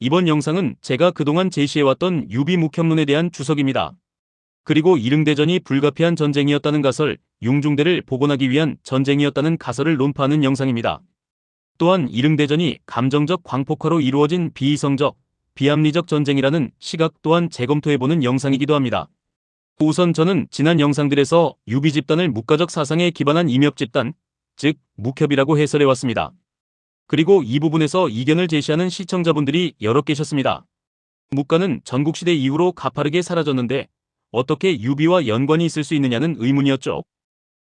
이번 영상은 제가 그동안 제시해왔던 유비 묵현론에 대한 주석입니다. 그리고 이릉대전이 불가피한 전쟁이었다는 가설, 융중대를 복원하기 위한 전쟁이었다는 가설을 논파하는 영상입니다. 또한 이릉대전이 감정적 광폭화로 이루어진 비이성적, 비합리적 전쟁이라는 시각 또한 재검토해보는 영상이기도 합니다. 우선 저는 지난 영상들에서 유비 집단을 묵가적 사상에 기반한 임협 집단, 즉 묵협이라고 해설해왔습니다. 그리고 이 부분에서 이견을 제시하는 시청자분들이 여러 계셨습니다. 묵가는 전국시대 이후로 가파르게 사라졌는데 어떻게 유비와 연관이 있을 수 있느냐는 의문이었죠.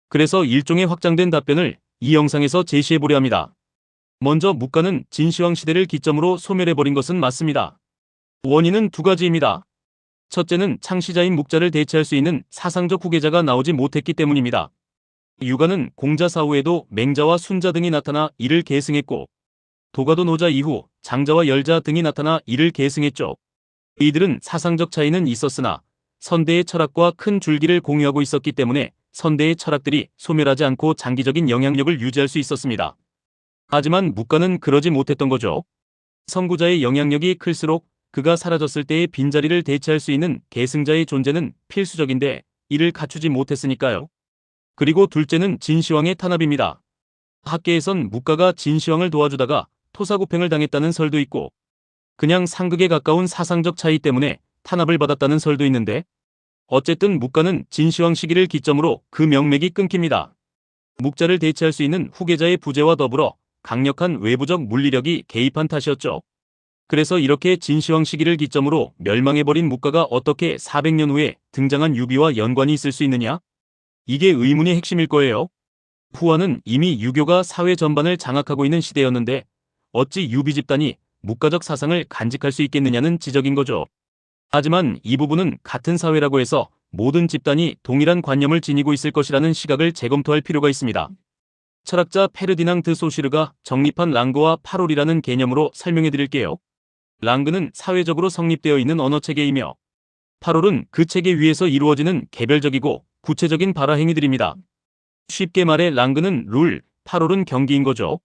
그래서 일종의 확장된 답변을 이 영상에서 제시해보려 합니다. 먼저 묵가는 진시황 시대를 기점으로 소멸해버린 것은 맞습니다. 원인은 두 가지입니다. 첫째는 창시자인 묵자를 대체할 수 있는 사상적 후계자가 나오지 못했기 때문입니다. 유가는 공자 사후에도 맹자와 순자 등이 나타나 이를 계승했고, 도가도 노자 이후 장자와 열자 등이 나타나 이를 계승했죠. 이들은 사상적 차이는 있었으나 선대의 철학과 큰 줄기를 공유하고 있었기 때문에 선대의 철학들이 소멸하지 않고 장기적인 영향력을 유지할 수 있었습니다. 하지만 묵가는 그러지 못했던 거죠. 선구자의 영향력이 클수록 그가 사라졌을 때의 빈자리를 대체할 수 있는 계승자의 존재는 필수적인데 이를 갖추지 못했으니까요. 그리고 둘째는 진시황의 탄압입니다. 학계에선 묵가가 진시황을 도와주다가 토사구팽을 당했다는 설도 있고, 그냥 상극에 가까운 사상적 차이 때문에 탄압을 받았다는 설도 있는데, 어쨌든 묵가는 진시황 시기를 기점으로 그 명맥이 끊깁니다. 묵자를 대체할 수 있는 후계자의 부재와 더불어 강력한 외부적 물리력이 개입한 탓이었죠. 그래서 이렇게 진시황 시기를 기점으로 멸망해버린 묵가가 어떻게 400년 후에 등장한 유비와 연관이 있을 수 있느냐? 이게 의문의 핵심일 거예요. 후하는 이미 유교가 사회 전반을 장악하고 있는 시대였는데 어찌 유비 집단이 묵가적 사상을 간직할 수 있겠느냐는 지적인 거죠. 하지만 이 부분은 같은 사회라고 해서 모든 집단이 동일한 관념을 지니고 있을 것이라는 시각을 재검토할 필요가 있습니다. 철학자 페르디낭 드 소시르가 정립한 랑그와 파롤이라는 개념으로 설명해 드릴게요. 랑그는 사회적으로 성립되어 있는 언어체계이며 파롤은 그 체계 위에서 이루어지는 개별적이고 구체적인 발화 행위들입니다. 쉽게 말해 랑그는 룰, 파롤은 경기인 거죠.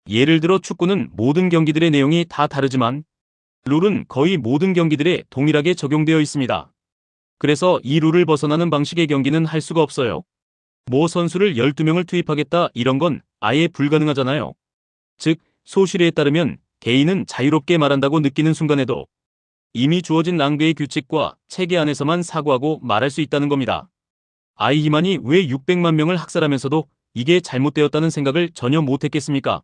예를 들어 축구는 모든 경기들의 내용이 다 다르지만 룰은 거의 모든 경기들에 동일하게 적용되어 있습니다. 그래서 이 룰을 벗어나는 방식의 경기는 할 수가 없어요. 모 선수를 12명을 투입하겠다 이런 건 아예 불가능하잖아요. 즉 소시르에 따르면 개인은 자유롭게 말한다고 느끼는 순간에도 이미 주어진 랑그의 규칙과 체계 안에서만 사고하고 말할 수 있다는 겁니다. 아이히만이 왜 600만 명을 학살하면서도 이게 잘못되었다는 생각을 전혀 못했겠습니까?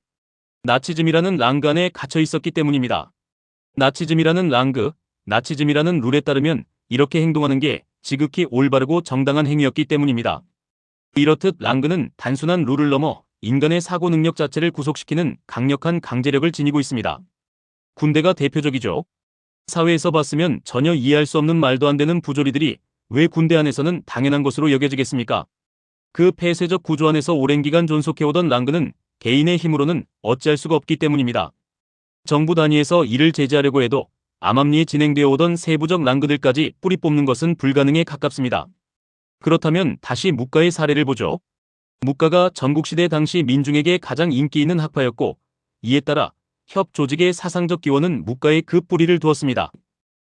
나치즘이라는 랑그 안에 갇혀 있었기 때문입니다. 나치즘이라는 랑그, 나치즘이라는 룰에 따르면 이렇게 행동하는 게 지극히 올바르고 정당한 행위였기 때문입니다. 이렇듯 랑그는 단순한 룰을 넘어 인간의 사고 능력 자체를 구속시키는 강력한 강제력을 지니고 있습니다. 군대가 대표적이죠. 사회에서 봤으면 전혀 이해할 수 없는 말도 안 되는 부조리들이 왜 군대 안에서는 당연한 것으로 여겨지겠습니까? 그 폐쇄적 구조 안에서 오랜 기간 존속해오던 랑그는 개인의 힘으로는 어찌할 수가 없기 때문입니다. 정부 단위에서 이를 제재하려고 해도 암암리에 진행되어 오던 세부적 랑그들까지 뿌리 뽑는 것은 불가능에 가깝습니다. 그렇다면 다시 묵가의 사례를 보죠. 묵가가 전국시대 당시 민중에게 가장 인기 있는 학파였고 이에 따라 협 조직의 사상적 기원은 묵가에 그 뿌리를 두었습니다.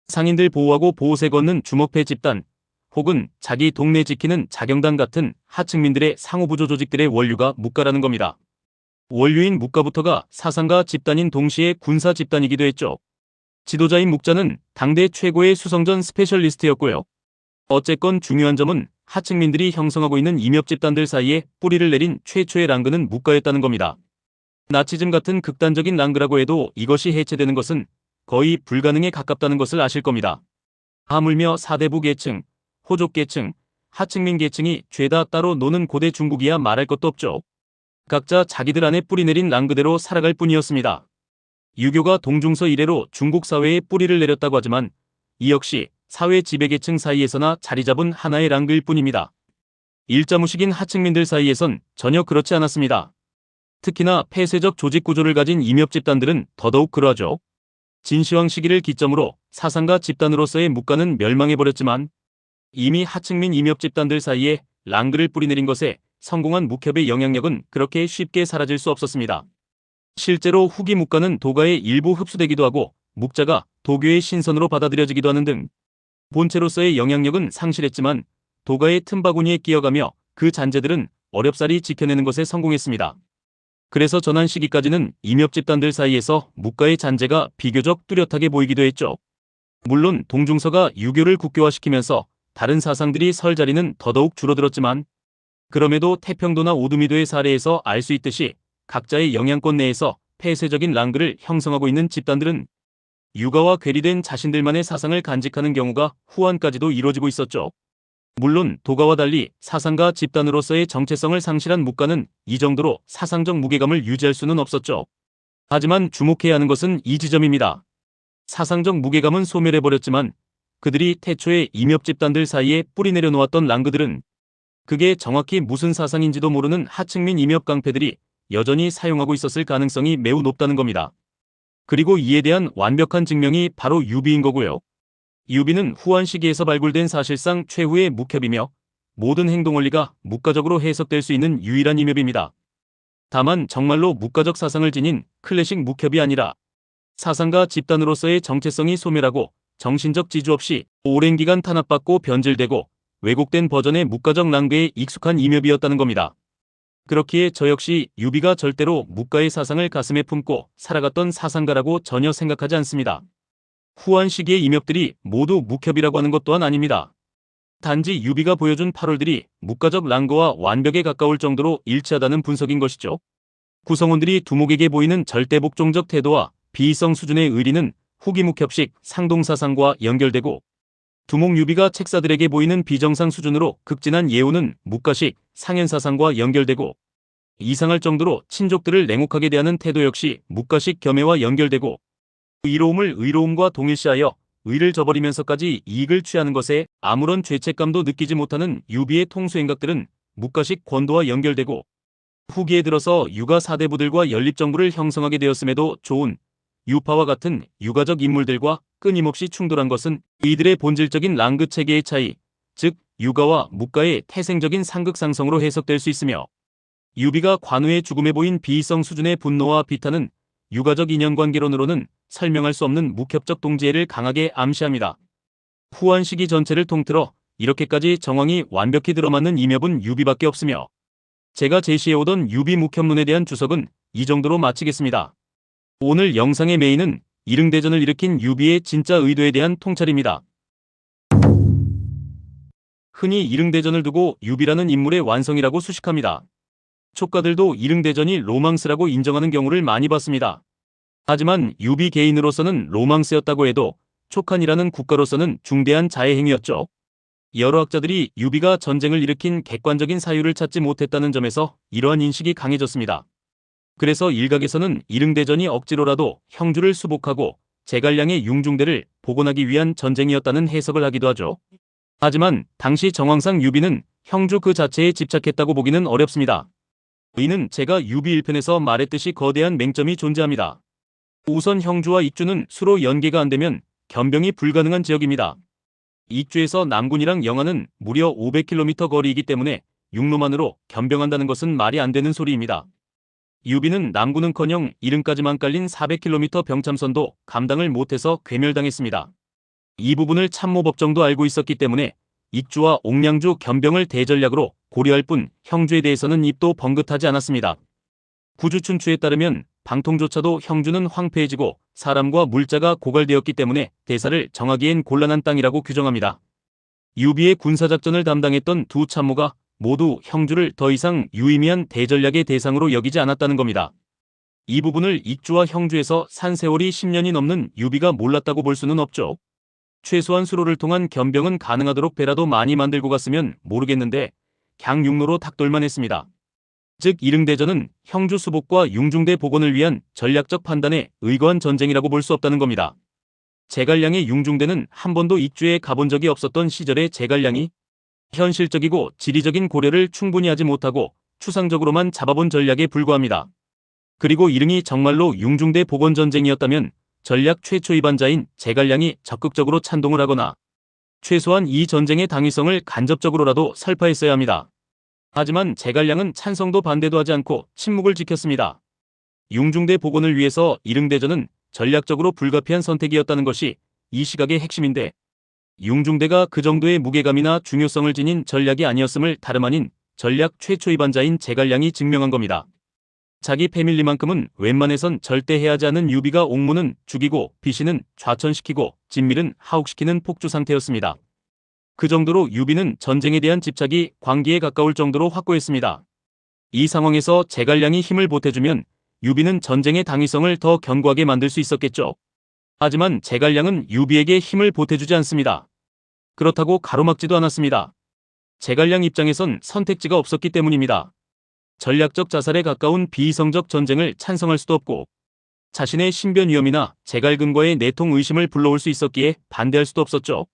상인들 보호하고 보호세 걷는 주먹패 집단 혹은 자기 동네 지키는 자경단 같은 하층민들의 상호부조 조직들의 원류가 묵가라는 겁니다. 원류인 묵가부터가 사상가 집단인 동시에 군사 집단이기도 했죠. 지도자인 묵자는 당대 최고의 수성전 스페셜리스트였고요. 어쨌건 중요한 점은 하층민들이 형성하고 있는 임협 집단들 사이에 뿌리를 내린 최초의 랑그는 묵가였다는 겁니다. 나치즘 같은 극단적인 랑그라고 해도 이것이 해체되는 것은 거의 불가능에 가깝다는 것을 아실 겁니다. 하물며 사대부 계층, 호족 계층, 하층민 계층이 죄다 따로 노는 고대 중국이야 말할 것도 없죠. 각자 자기들 안에 뿌리 내린 랑그대로 살아갈 뿐이었습니다. 유교가 동중서 이래로 중국 사회에 뿌리를 내렸다고 하지만 이 역시 사회 지배계층 사이에서나 자리 잡은 하나의 랑그일 뿐입니다. 일자무식인 하층민들 사이에선 전혀 그렇지 않았습니다. 특히나 폐쇄적 조직 구조를 가진 임협 집단들은 더더욱 그러하죠. 진시황 시기를 기점으로 사상가 집단으로서의 묵가는 멸망해버렸지만 이미 하층민 임협 집단들 사이에 랑그를 뿌리내린 것에 성공한 묵협의 영향력은 그렇게 쉽게 사라질 수 없었습니다. 실제로 후기 묵가는 도가의 일부 흡수되기도 하고 묵자가 도교의 신선으로 받아들여지기도 하는 등 본체로서의 영향력은 상실했지만 도가의 틈바구니에 끼어가며 그 잔재들은 어렵사리 지켜내는 것에 성공했습니다. 그래서 전한 시기까지는 임협 집단들 사이에서 묵가의 잔재가 비교적 뚜렷하게 보이기도 했죠. 물론 동중서가 유교를 국교화시키면서 다른 사상들이 설 자리는 더더욱 줄어들었지만 그럼에도 태평도나 오두미도의 사례에서 알 수 있듯이 각자의 영향권 내에서 폐쇄적인 랑그를 형성하고 있는 집단들은 유가와 괴리된 자신들만의 사상을 간직하는 경우가 후한까지도 이루어지고 있었죠. 물론 도가와 달리 사상가 집단으로서의 정체성을 상실한 묵가는 이 정도로 사상적 무게감을 유지할 수는 없었죠. 하지만 주목해야 하는 것은 이 지점입니다. 사상적 무게감은 소멸해버렸지만 그들이 태초에 임협 집단들 사이에 뿌리내려 놓았던 랑그들은 그게 정확히 무슨 사상인지도 모르는 하층민 임협 깡패들이 여전히 사용하고 있었을 가능성이 매우 높다는 겁니다. 그리고 이에 대한 완벽한 증명이 바로 유비인 거고요. 유비는 후한 시기에서 발굴된 사실상 최후의 묵협이며 모든 행동 원리가 묵가적으로 해석될 수 있는 유일한 임협입니다. 다만 정말로 묵가적 사상을 지닌 클래식 묵협이 아니라 사상가 집단으로서의 정체성이 소멸하고 정신적 지주 없이 오랜 기간 탄압받고 변질되고 왜곡된 버전의 묵가적 랑그에 익숙한 임협이었다는 겁니다. 그렇기에 저 역시 유비가 절대로 묵가의 사상을 가슴에 품고 살아갔던 사상가라고 전혀 생각하지 않습니다. 후한 시기의 임협들이 모두 묵협이라고 하는 것 또한 아닙니다. 단지 유비가 보여준 파롤들이 묵가적 랑그와 완벽에 가까울 정도로 일치하다는 분석인 것이죠. 구성원들이 두목에게 보이는 절대복종적 태도와 비이성 수준의 의리는 후기 묵협식 상동사상과 연결되고 두목 유비가 책사들에게 보이는 비정상 수준으로 극진한 예우는 묵가식 상현사상과 연결되고 이상할 정도로 친족들을 냉혹하게 대하는 태도 역시 묵가식 겸해와 연결되고 의로움을 의로움과 동일시하여 의를 저버리면서까지 이익을 취하는 것에 아무런 죄책감도 느끼지 못하는 유비의 통수행각들은 묵가식 권도와 연결되고 후기에 들어서 유가 사대부들과 연립정부를 형성하게 되었음에도 좋은 유파와 같은 유가적 인물들과 끊임없이 충돌한 것은 이들의 본질적인 랑그 체계의 차이, 즉 유가와 묵가의 태생적인 상극상성으로 해석될 수 있으며 유비가 관우의 죽음에 보인 비이성 수준의 분노와 비탄은 유가적 인연관계론으로는 설명할 수 없는 묵협적 동지애를 강하게 암시합니다. 후한 시기 전체를 통틀어 이렇게까지 정황이 완벽히 들어맞는 임협은 유비밖에 없으며 제가 제시해오던 유비 묵협론에 대한 주석은 이 정도로 마치겠습니다. 오늘 영상의 메인은 이릉대전을 일으킨 유비의 진짜 의도에 대한 통찰입니다. 흔히 이릉대전을 두고 유비라는 인물의 완성이라고 수식합니다. 촉가들도 이릉대전이 로망스라고 인정하는 경우를 많이 봤습니다. 하지만 유비 개인으로서는 로망스였다고 해도 촉한이라는 국가로서는 중대한 자해 행위였죠. 여러 학자들이 유비가 전쟁을 일으킨 객관적인 사유를 찾지 못했다는 점에서 이러한 인식이 강해졌습니다. 그래서 일각에서는 이릉대전이 억지로라도 형주를 수복하고 제갈량의 융중대를 복원하기 위한 전쟁이었다는 해석을 하기도 하죠. 하지만 당시 정황상 유비는 형주 그 자체에 집착했다고 보기는 어렵습니다. 이는 제가 유비 1편에서 말했듯이 거대한 맹점이 존재합니다. 우선 형주와 익주는 수로 연계가 안되면 겸병이 불가능한 지역입니다. 익주에서 남군이랑 영하는 무려 500km 거리이기 때문에 육로만으로 겸병한다는 것은 말이 안 되는 소리입니다. 유비는 남군은커녕 이릉까지만 깔린 400km 병참선도 감당을 못해서 괴멸당했습니다. 이 부분을 참모법정도 알고 있었기 때문에 익주와 옥량주 겸병을 대전략으로 고려할 뿐 형주에 대해서는 입도 번긋하지 않았습니다. 구주춘추에 따르면 방통조차도 형주는 황폐해지고 사람과 물자가 고갈되었기 때문에 대사를 정하기엔 곤란한 땅이라고 규정합니다. 유비의 군사작전을 담당했던 두 참모가 모두 형주를 더 이상 유의미한 대전략의 대상으로 여기지 않았다는 겁니다. 이 부분을 익주와 형주에서 산 세월이 10년이 넘는 유비가 몰랐다고 볼 수는 없죠. 최소한 수로를 통한 겸병은 가능하도록 배라도 많이 만들고 갔으면 모르겠는데 그냥 육로로 탁돌만 했습니다. 즉 이릉대전은 형주 수복과 융중대 복원을 위한 전략적 판단에 의거한 전쟁이라고 볼 수 없다는 겁니다. 제갈량의 융중대는 한 번도 익주에 가본 적이 없었던 시절의 제갈량이 현실적이고 지리적인 고려를 충분히 하지 못하고 추상적으로만 잡아본 전략에 불과합니다. 그리고 이릉이 정말로 융중대 복원 전쟁이었다면 전략 최초 위반자인 제갈량이 적극적으로 찬동을 하거나 최소한 이 전쟁의 당위성을 간접적으로라도 설파했어야 합니다. 하지만 제갈량은 찬성도 반대도 하지 않고 침묵을 지켰습니다. 융중대 복원을 위해서 이릉대전은 전략적으로 불가피한 선택이었다는 것이 이 시각의 핵심인데, 융중대가 그 정도의 무게감이나 중요성을 지닌 전략이 아니었음을 다름 아닌 전략 최초 위반자인 제갈량이 증명한 겁니다. 자기 패밀리만큼은 웬만해선 절대 해하지 않은 유비가 옥무는 죽이고 비신은 좌천시키고 진밀은 하옥시키는 폭주 상태였습니다. 그 정도로 유비는 전쟁에 대한 집착이 광기에 가까울 정도로 확고했습니다. 이 상황에서 제갈량이 힘을 보태주면 유비는 전쟁의 당위성을 더 견고하게 만들 수 있었겠죠. 하지만 제갈량은 유비에게 힘을 보태주지 않습니다. 그렇다고 가로막지도 않았습니다. 제갈량 입장에선 선택지가 없었기 때문입니다. 전략적 자살에 가까운 비이성적 전쟁을 찬성할 수도 없고, 자신의 신변 위험이나 제갈근과의 내통 의심을 불러올 수 있었기에 반대할 수도 없었죠.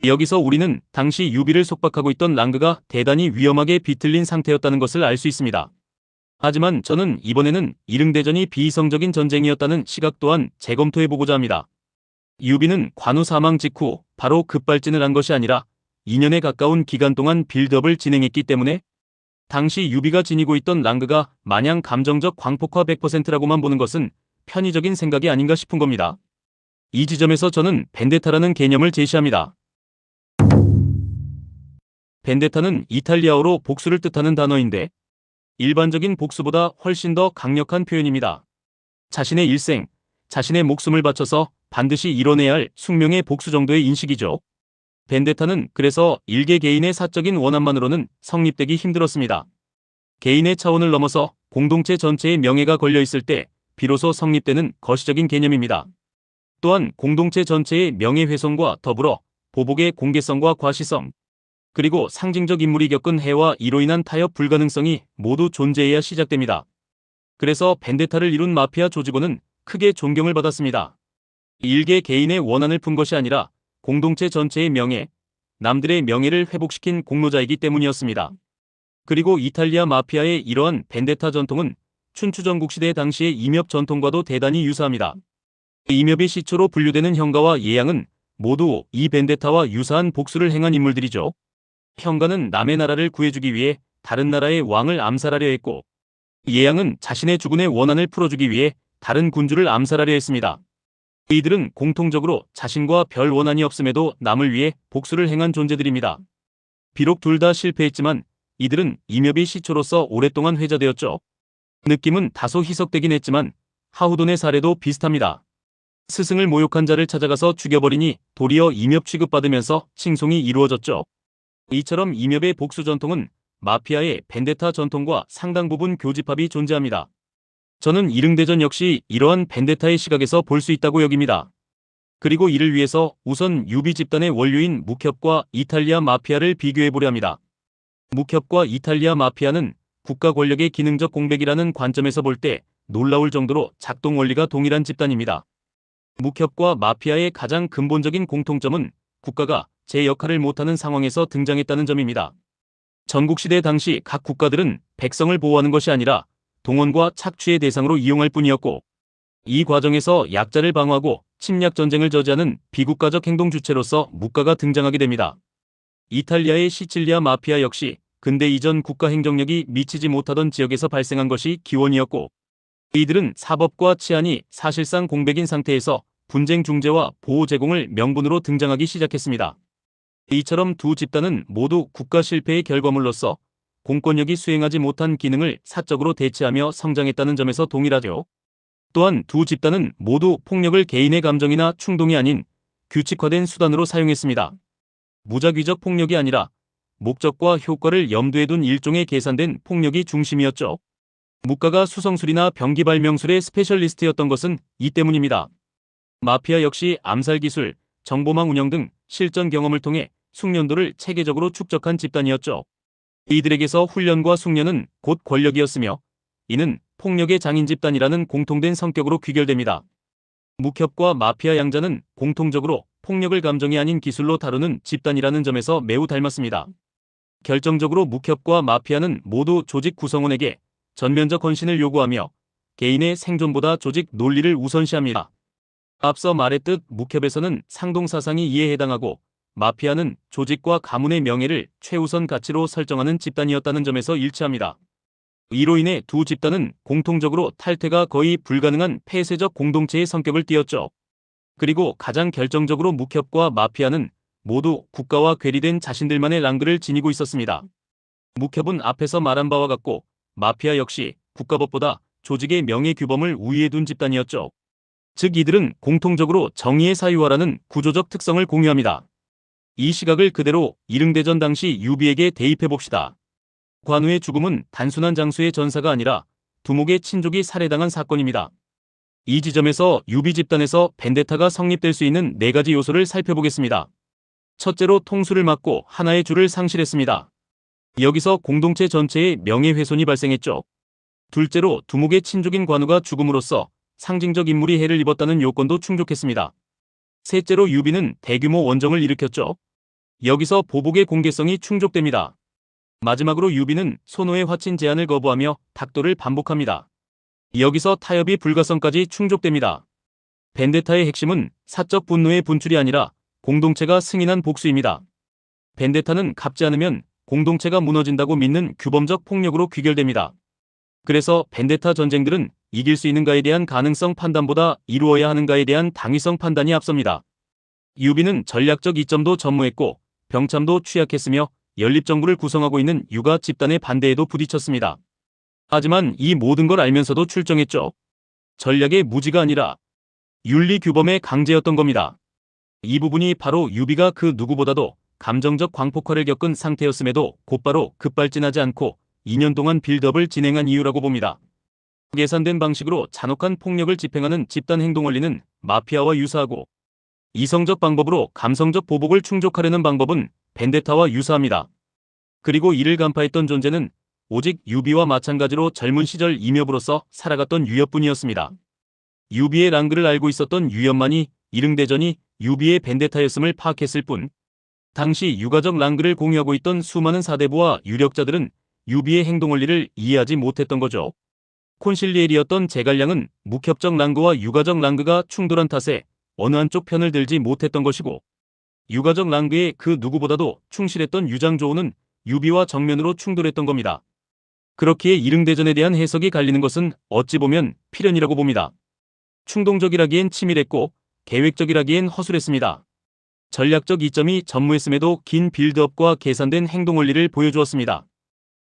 여기서 우리는 당시 유비를 속박하고 있던 랑그가 대단히 위험하게 비틀린 상태였다는 것을 알 수 있습니다. 하지만 저는 이번에는 이릉대전이 비이성적인 전쟁이었다는 시각 또한 재검토해보고자 합니다. 유비는 관우 사망 직후 바로 급발진을 한 것이 아니라 2년에 가까운 기간 동안 빌드업을 진행했기 때문에 당시 유비가 지니고 있던 랑그가 마냥 감정적 광폭화 100%라고만 보는 것은 편의적인 생각이 아닌가 싶은 겁니다. 이 지점에서 저는 벤데타라는 개념을 제시합니다. 벤데타는 이탈리아어로 복수를 뜻하는 단어인데 일반적인 복수보다 훨씬 더 강력한 표현입니다. 자신의 일생, 자신의 목숨을 바쳐서 반드시 이뤄내야 할 숙명의 복수 정도의 인식이죠. 벤데타는 그래서 일개 개인의 사적인 원함만으로는 성립되기 힘들었습니다. 개인의 차원을 넘어서 공동체 전체의 명예가 걸려 있을 때 비로소 성립되는 거시적인 개념입니다. 또한 공동체 전체의 명예훼손과 더불어 보복의 공개성과 과시성, 그리고 상징적 인물이 겪은 해와 이로 인한 타협 불가능성이 모두 존재해야 시작됩니다. 그래서 벤데타를 이룬 마피아 조직원은 크게 존경을 받았습니다. 일개 개인의 원한을 푼 것이 아니라 공동체 전체의 명예, 남들의 명예를 회복시킨 공로자이기 때문이었습니다. 그리고 이탈리아 마피아의 이러한 벤데타 전통은 춘추 전국시대 당시의 임협 전통과도 대단히 유사합니다. 임협의 시초로 분류되는 형가와 예양은 모두 이 벤데타와 유사한 복수를 행한 인물들이죠. 형가는 남의 나라를 구해주기 위해 다른 나라의 왕을 암살하려 했고, 예양은 자신의 주군의 원한을 풀어주기 위해 다른 군주를 암살하려 했습니다. 이들은 공통적으로 자신과 별 원한이 없음에도 남을 위해 복수를 행한 존재들입니다. 비록 둘 다 실패했지만 이들은 임협의 시초로서 오랫동안 회자되었죠. 느낌은 다소 희석되긴 했지만 하후돈의 사례도 비슷합니다. 스승을 모욕한 자를 찾아가서 죽여버리니 도리어 임협 취급받으면서 칭송이 이루어졌죠. 이처럼 임협의 복수 전통은 마피아의 벤데타 전통과 상당 부분 교집합이 존재합니다. 저는 이릉대전 역시 이러한 벤데타의 시각에서 볼 수 있다고 여깁니다. 그리고 이를 위해서 우선 유비 집단의 원류인 묵협과 이탈리아 마피아를 비교해보려 합니다. 묵협과 이탈리아 마피아는 국가 권력의 기능적 공백이라는 관점에서 볼 때 놀라울 정도로 작동 원리가 동일한 집단입니다. 묵협과 마피아의 가장 근본적인 공통점은 국가가 제 역할을 못하는 상황에서 등장했다는 점입니다. 전국시대 당시 각 국가들은 백성을 보호하는 것이 아니라 동원과 착취의 대상으로 이용할 뿐이었고, 이 과정에서 약자를 방어하고 침략 전쟁을 저지하는 비국가적 행동 주체로서 묵가가 등장하게 됩니다. 이탈리아의 시칠리아 마피아 역시 근대 이전 국가 행정력이 미치지 못하던 지역에서 발생한 것이 기원이었고, 이들은 사법과 치안이 사실상 공백인 상태에서 분쟁 중재와 보호 제공을 명분으로 등장하기 시작했습니다. 이처럼 두 집단은 모두 국가 실패의 결과물로서 공권력이 수행하지 못한 기능을 사적으로 대체하며 성장했다는 점에서 동일하죠. 또한 두 집단은 모두 폭력을 개인의 감정이나 충동이 아닌 규칙화된 수단으로 사용했습니다. 무작위적 폭력이 아니라 목적과 효과를 염두에 둔 일종의 계산된 폭력이 중심이었죠. 묵가가 수성술이나 병기 발명술의 스페셜리스트였던 것은 이 때문입니다. 마피아 역시 암살 기술, 정보망 운영 등 실전 경험을 통해 숙련도를 체계적으로 축적한 집단이었죠. 이들에게서 훈련과 숙련은 곧 권력이었으며, 이는 폭력의 장인 집단이라는 공통된 성격으로 귀결됩니다. 묵협과 마피아 양자는 공통적으로 폭력을 감정이 아닌 기술로 다루는 집단이라는 점에서 매우 닮았습니다. 결정적으로 묵협과 마피아는 모두 조직 구성원에게 전면적 헌신을 요구하며 개인의 생존보다 조직 논리를 우선시합니다. 앞서 말했듯 묵협에서는 상동사상이 이에 해당하고, 마피아는 조직과 가문의 명예를 최우선 가치로 설정하는 집단이었다는 점에서 일치합니다. 이로 인해 두 집단은 공통적으로 탈퇴가 거의 불가능한 폐쇄적 공동체의 성격을 띠었죠. 그리고 가장 결정적으로 묵협과 마피아는 모두 국가와 괴리된 자신들만의 랑그를 지니고 있었습니다. 묵협은 앞에서 말한 바와 같고 마피아 역시 국가법보다 조직의 명예규범을 우위에 둔 집단이었죠. 즉 이들은 공통적으로 정의의 사유화라는 구조적 특성을 공유합니다. 이 시각을 그대로 이릉대전 당시 유비에게 대입해봅시다. 관우의 죽음은 단순한 장수의 전사가 아니라 두목의 친족이 살해당한 사건입니다. 이 지점에서 유비 집단에서 벤데타가 성립될 수 있는 4가지 요소를 살펴보겠습니다. 첫째로 통수를 막고 하나의 주를 상실했습니다. 여기서 공동체 전체의 명예훼손이 발생했죠. 둘째로 두목의 친족인 관우가 죽음으로써 상징적 인물이 해를 입었다는 요건도 충족했습니다. 셋째로 유비는 대규모 원정을 일으켰죠. 여기서 보복의 공개성이 충족됩니다. 마지막으로 유비는 손호의 화친 제안을 거부하며 닥도를 반복합니다. 여기서 타협이 불가성까지 충족됩니다. 벤데타의 핵심은 사적 분노의 분출이 아니라 공동체가 승인한 복수입니다. 벤데타는 갚지 않으면 공동체가 무너진다고 믿는 규범적 폭력으로 귀결됩니다. 그래서 벤데타 전쟁들은 이길 수 있는가에 대한 가능성 판단보다 이루어야 하는가에 대한 당위성 판단이 앞섭니다. 유비는 전략적 이점도 전무했고 병참도 취약했으며 연립정부를 구성하고 있는 유가 집단의 반대에도 부딪혔습니다. 하지만 이 모든 걸 알면서도 출정했죠. 전략의 무지가 아니라 윤리규범의 강제였던 겁니다. 이 부분이 바로 유비가 그 누구보다도 감정적 광폭화를 겪은 상태였음에도 곧바로 급발진하지 않고 2년 동안 빌드업을 진행한 이유라고 봅니다. 계산된 방식으로 잔혹한 폭력을 집행하는 집단 행동 원리는 마피아와 유사하고 이성적 방법으로 감성적 보복을 충족하려는 방법은 벤데타와 유사합니다. 그리고 이를 간파했던 존재는 오직 유비와 마찬가지로 젊은 시절 이묘부로서 살아갔던 유엽뿐이었습니다. 유비의 랑그를 알고 있었던 유엽만이 이릉대전이 유비의 벤데타였음을 파악했을 뿐 당시 유가적 랑그를 공유하고 있던 수많은 사대부와 유력자들은 유비의 행동 원리를 이해하지 못했던 거죠. 콘실리엘이었던 제갈량은 묵협적 랑그와 유가적 랑그가 충돌한 탓에 어느 한쪽 편을 들지 못했던 것이고 유가적 랑그에 그 누구보다도 충실했던 유장조오는 유비와 정면으로 충돌했던 겁니다. 그렇기에 이릉대전에 대한 해석이 갈리는 것은 어찌 보면 필연이라고 봅니다. 충동적이라기엔 치밀했고 계획적이라기엔 허술했습니다. 전략적 이점이 전무했음에도 긴 빌드업과 계산된 행동 원리를 보여주었습니다.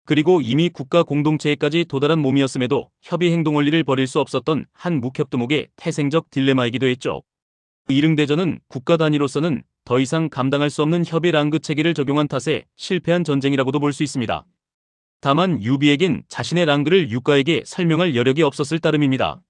그리고 이미 국가 공동체에까지 도달한 몸이었음에도 협의 행동 원리를 버릴 수 없었던 한 묵협두목의 태생적 딜레마이기도 했죠. 이릉대전은 국가 단위로서는 더 이상 감당할 수 없는 협의 랑그 체계를 적용한 탓에 실패한 전쟁이라고도 볼 수 있습니다. 다만 유비에겐 자신의 랑그를 유가에게 설명할 여력이 없었을 따름입니다.